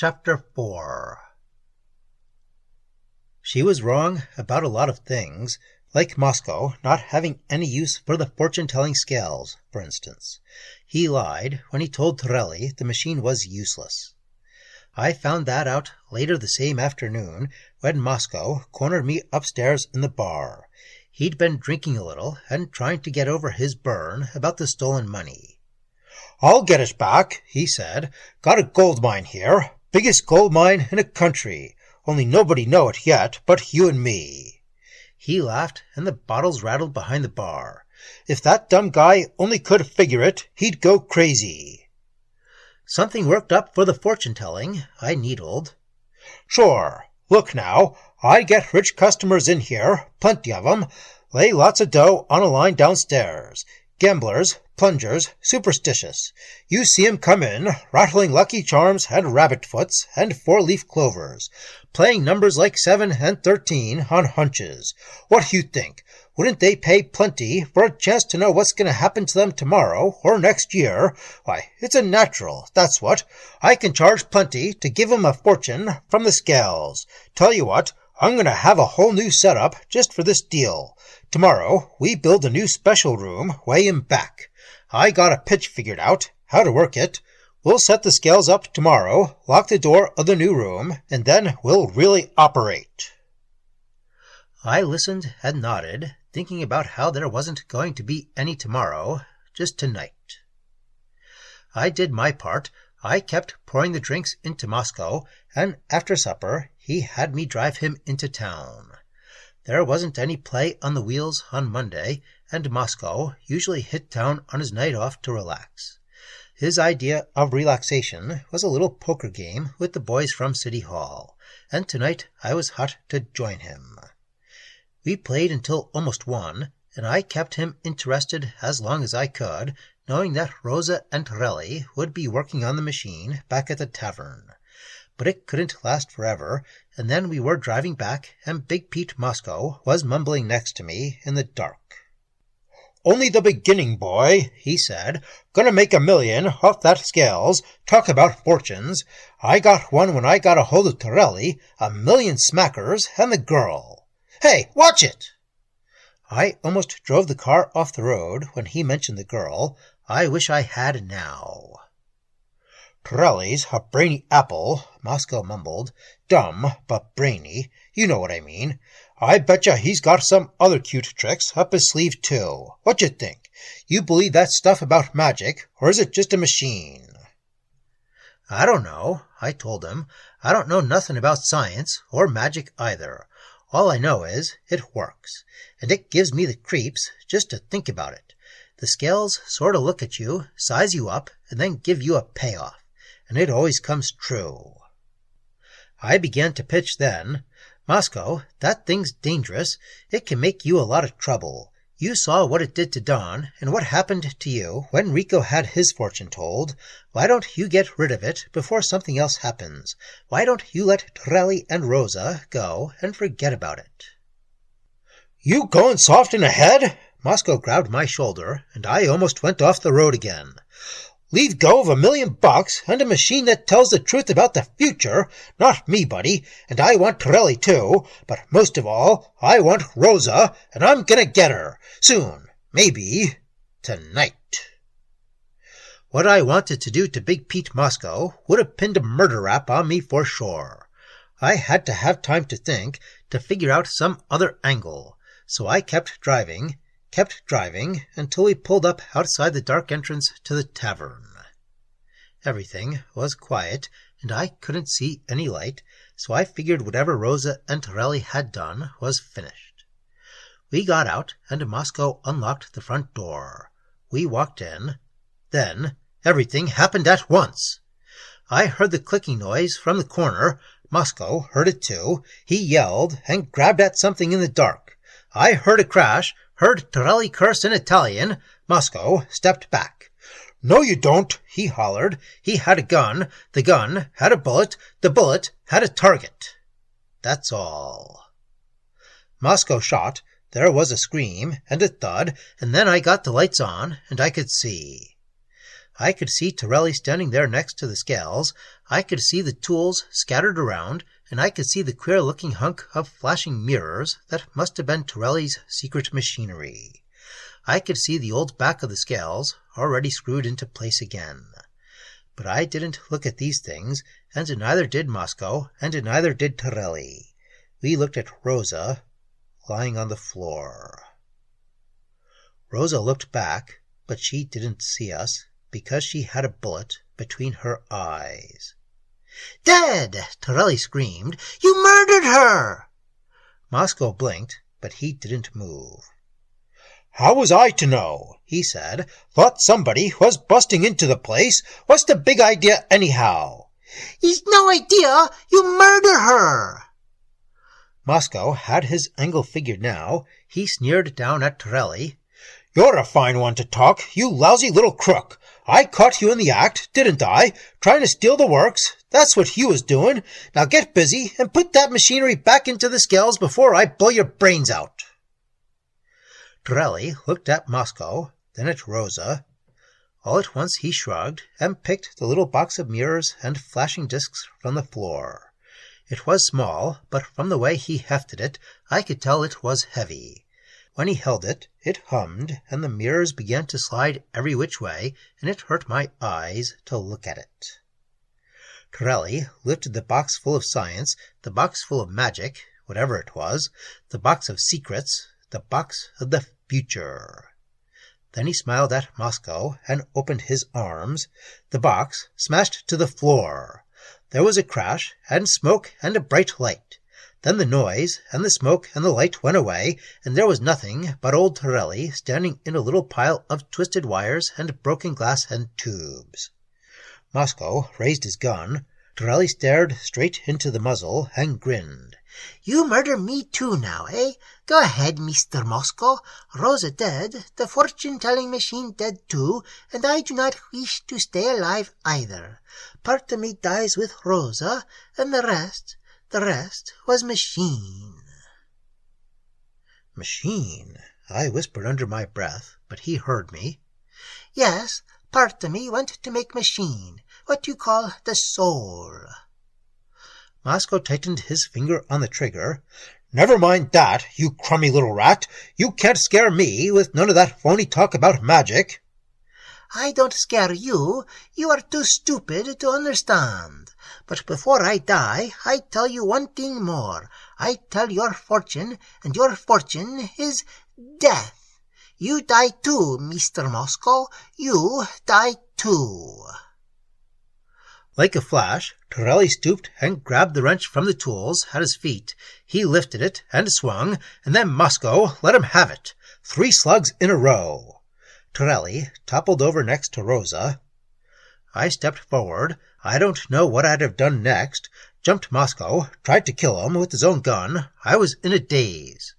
Chapter 4. She was wrong about a lot of things, like Mosko not having any use for the fortune-telling scales, for instance. He lied when he told Torelli the machine was useless. I found that out later the same afternoon when Mosko cornered me upstairs in the bar. He'd been drinking a little and trying to get over his burn about the stolen money. "I'll get it back," he said. "Got a gold mine here. Biggest gold mine in the country. Only nobody know it yet but you and me." He laughed, and the bottles rattled behind the bar. "If that dumb guy only could figure it, he'd go crazy." "Something worked up for the fortune-telling," I needled. "Sure. Look now, I get rich customers in here, plenty of 'em. Lay lots of dough on a line downstairs. Gamblers, plungers, superstitious. You see 'em come in, rattling Lucky Charms and rabbit foots and four-leaf clovers, playing numbers like 7 and 13 on hunches. What do you think? Wouldn't they pay plenty for a chance to know what's going to happen to them tomorrow or next year? Why, it's a natural, that's what. I can charge plenty to give 'em a fortune from the scales. Tell you what, I'm going to have a whole new setup just for this deal. Tomorrow we build a new special room way in back. I got a pitch figured out, how to work it. We'll set the scales up tomorrow, lock the door of the new room, and then we'll really operate." I listened and nodded, thinking about how there wasn't going to be any tomorrow, just tonight. I did my part. I kept pouring the drinks into Mosko, and after supper he had me drive him into town. There wasn't any play on the wheels on Monday, and Mosko usually hit town on his night off to relax. His idea of relaxation was a little poker game with the boys from City Hall, and tonight I was hot to join him. We played until almost 1, and I kept him interested as long as I could, knowing that Rosa and Torelli would be working on the machine back at the tavern. But it couldn't last forever, and then we were driving back, and Big Pete Mosko was mumbling next to me in the dark. "Only the beginning, boy," he said. "Gonna make $1 million off that scales. Talk about fortunes. I got one when I got a hold of Torelli, 1 million smackers, and the girl. Hey, watch it!" I almost drove the car off the road when he mentioned the girl. I wish I had now. "Torelli's a brainy apple," Mosko mumbled. "Dumb, but brainy. You know what I mean. I betcha he's got some other cute tricks up his sleeve, too. What you think? You believe that stuff about magic, or is it just a machine?" "I don't know," I told him. "I don't know nothing about science, or magic either. All I know is it works, and it gives me the creeps just to think about it. The scales sort of look at you, size you up, and then give you a payoff, and it always comes true." I began to pitch then. "Mosko, that thing's dangerous. It can make you a lot of trouble. You saw what it did to Don, and what happened to you when Rico had his fortune told. Why don't you get rid of it before something else happens? Why don't you let Torelli and Rosa go and forget about it?" "You going soft in the head?" Mosko grabbed my shoulder, and I almost went off the road again. "Leave go of $1 million and a machine that tells the truth about the future? Not me, buddy, and I want Torelli too, but most of all, I want Rosa, and I'm gonna get her. Soon. Maybe tonight." What I wanted to do to Big Pete Mosko would have pinned a murder rap on me for sure. I had to have time to think, to figure out some other angle, so I kept driving, until we pulled up outside the dark entrance to the tavern. Everything was quiet, and I couldn't see any light, so I figured whatever Rosa and Torelli had done was finished. We got out, and Mosko unlocked the front door. We walked in. Then everything happened at once. I heard the clicking noise from the corner. Mosko heard it too. He yelled and grabbed at something in the dark. I heard a crash, heard Torelli curse in Italian. Mosko stepped back. "No, you don't," he hollered. He had a gun. The gun had a bullet. The bullet had a target. That's all. Mosko shot. There was a scream and a thud, and then I got the lights on, and I could see. I could see Torelli standing there next to the scales, I could see the tools scattered around, and I could see the queer-looking hunk of flashing mirrors that must have been Torelli's secret machinery. I could see the old back of the scales, already screwed into place again. But I didn't look at these things, and neither did Mosko, and neither did Torelli. We looked at Rosa, lying on the floor. Rosa looked back, but she didn't see us, because she had a bullet between her eyes. "Dead!" Torelli screamed. "You murdered her!" Mosko blinked, but he didn't move. "How was I to know?" he said. "Thought somebody was busting into the place. What's the big idea anyhow?" "He's no idea. You murder her!" Mosko had his angle figured now. He sneered down at Torelli. "You're a fine one to talk, you lousy little crook. I caught you in the act, didn't I? Trying to steal the works. That's what you was doing. Now get busy and put that machinery back into the scales before I blow your brains out." Torelli looked at Mosko, then at Rosa. All at once he shrugged and picked the little box of mirrors and flashing discs from the floor. It was small, but from the way he hefted it, I could tell it was heavy. When he held it, it hummed, and the mirrors began to slide every which way, and it hurt my eyes to look at it. Torelli lifted the box full of science, the box full of magic, whatever it was, the box of secrets, the box of the future. Then he smiled at Mosko and opened his arms. The box smashed to the floor. There was a crash, and smoke, and a bright light. Then the noise, and the smoke, and the light went away, and there was nothing but old Torelli standing in a little pile of twisted wires and broken glass and tubes. Mosko raised his gun. Torelli stared straight into the muzzle and grinned. "You murder me too now, eh? Go ahead, Mr. Mosko. Rosa dead, the fortune-telling machine dead too, and I do not wish to stay alive either. Part of me dies with Rosa, and the rest was machine." "Machine?" I whispered under my breath, but he heard me. "Yes, part of me went to make machine, what you call the soul." Mosko tightened his finger on the trigger. "Never mind that, you crummy little rat. You can't scare me with none of that phony talk about magic." "I don't scare you. You are too stupid to understand. But before I die, I tell you one thing more. I tell your fortune, and your fortune is death. You die too, Mr. Mosko. You die too." Like a flash, Torelli stooped and grabbed the wrench from the tools at his feet. He lifted it and swung, and then Mosko let him have it. 3 slugs in a row. Torelli toppled over next to Rosa. I stepped forward. I don't know what I'd have done next. Jumped Mosko, tried to kill him with his own gun. I was in a daze.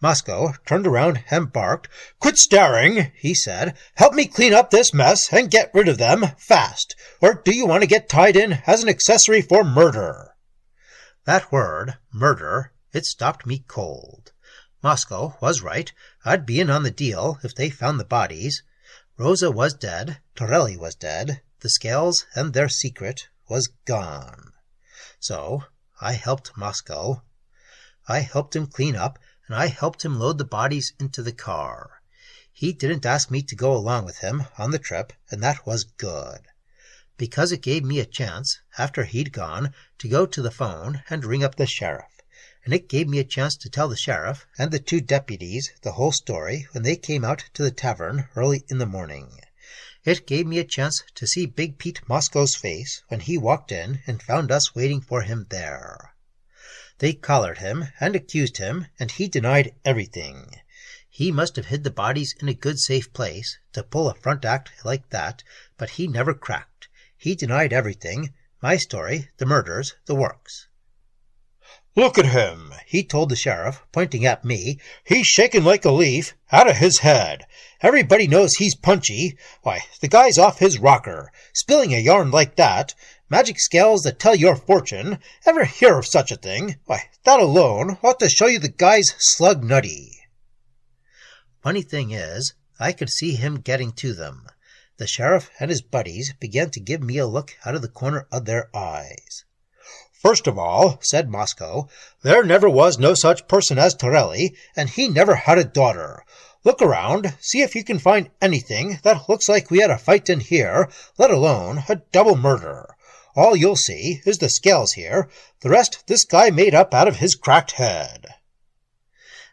Mosko turned around and barked. "Quit staring," he said. "Help me clean up this mess and get rid of them fast. Or do you want to get tied in as an accessory for murder?" That word, murder, it stopped me cold. Mosko was right. I'd be in on the deal if they found the bodies. Rosa was dead. Torelli was dead. The scales and their secret was gone. So I helped Mosko. I helped him clean up, and I helped him load the bodies into the car. He didn't ask me to go along with him on the trip, and that was good, because it gave me a chance, after he'd gone, to go to the phone and ring up the sheriff. And it gave me a chance to tell the sheriff and the 2 deputies the whole story when they came out to the tavern early in the morning. It gave me a chance to see Big Pete Mosko's face when he walked in and found us waiting for him there. They collared him and accused him, and he denied everything. He must have hid the bodies in a good safe place to pull a front act like that, but he never cracked. He denied everything, my story, the murders, the works. "Look at him," he told the sheriff, pointing at me. "He's shaking like a leaf, out of his head. Everybody knows he's punchy. Why, the guy's off his rocker, spilling a yarn like that. Magic scales that tell your fortune. Ever hear of such a thing? Why, that alone ought to show you the guy's slug nutty." Funny thing is, I could see him getting to them. The sheriff and his buddies began to give me a look out of the corner of their eyes. "First of all," said Mosko, "there never was no such person as Torelli, and he never had a daughter. Look around, see if you can find anything that looks like we had a fight in here, let alone a double murder. All you'll see is the scales here. The rest this guy made up out of his cracked head."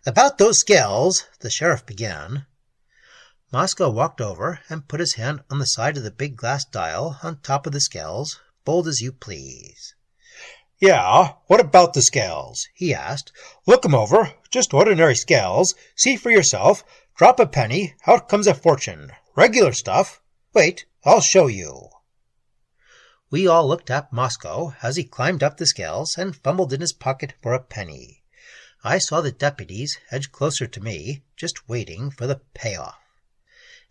"About those scales," the sheriff began. Mosko walked over and put his hand on the side of the big glass dial on top of the scales, bold as you please. "Yeah, what about the scales?" he asked. "Look 'em over, just ordinary scales. See for yourself. Drop a penny, out comes a fortune. Regular stuff. Wait, I'll show you." We all looked at Mosko as he climbed up the scales and fumbled in his pocket for a penny. I saw the deputies edge closer to me, just waiting for the payoff.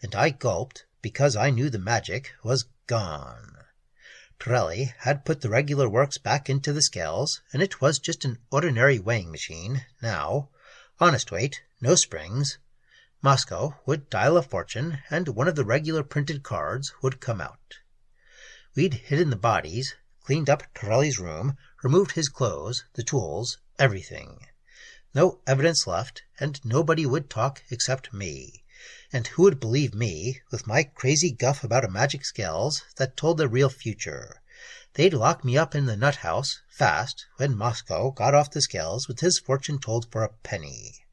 And I gulped, because I knew the magic was gone. Torelli had put the regular works back into the scales, and it was just an ordinary weighing machine now. Honest weight, no springs. Mosko would dial a fortune, and one of the regular printed cards would come out. We'd hidden the bodies, cleaned up Torelli's room, removed his clothes, the tools, everything. No evidence left, and nobody would talk except me. And who would believe me, with my crazy guff about a magic scales that told the real future? They'd lock me up in the nut house, fast, when Mosko got off the scales with his fortune told for a penny.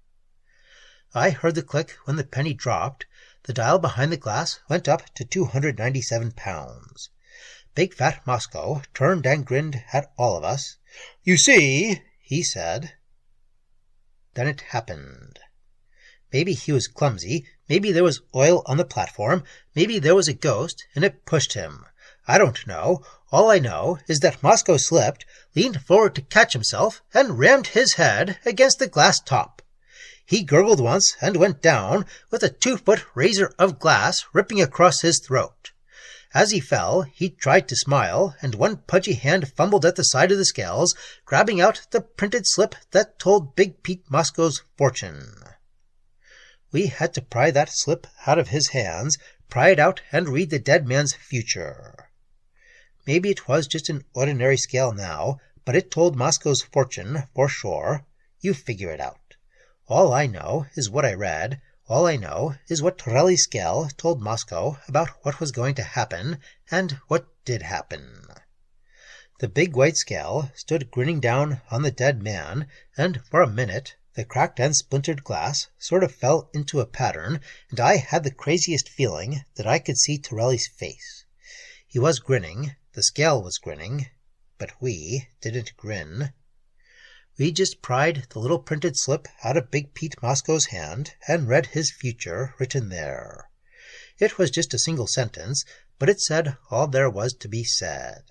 I heard the click when the penny dropped. The dial behind the glass went up to 297 pounds. Big fat Mosko turned and grinned at all of us. "You see," he said. Then it happened. Maybe he was clumsy, maybe there was oil on the platform, maybe there was a ghost, and it pushed him. I don't know. All I know is that Mosko slipped, leaned forward to catch himself, and rammed his head against the glass top. He gurgled once and went down, with a 2-foot razor of glass ripping across his throat. As he fell, he tried to smile, and one pudgy hand fumbled at the side of the scales, grabbing out the printed slip that told Big Pete Mosko's fortune. We had to pry that slip out of his hands, pry it out and read the dead man's future. Maybe it was just an ordinary scale now, but it told Mosko's fortune for sure. You figure it out. All I know is what I read. All I know is what Torelli's scale told Mosko about what was going to happen, and what did happen. The big white scale stood grinning down on the dead man, and for a minute the cracked and splintered glass sort of fell into a pattern, and I had the craziest feeling that I could see Torelli's face. He was grinning, the scale was grinning, but we didn't grin. We just pried the little printed slip out of Big Pete Mosko's hand and read his future written there. It was just a single sentence, but it said all there was to be said.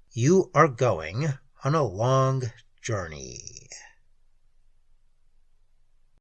You are going on a long journey.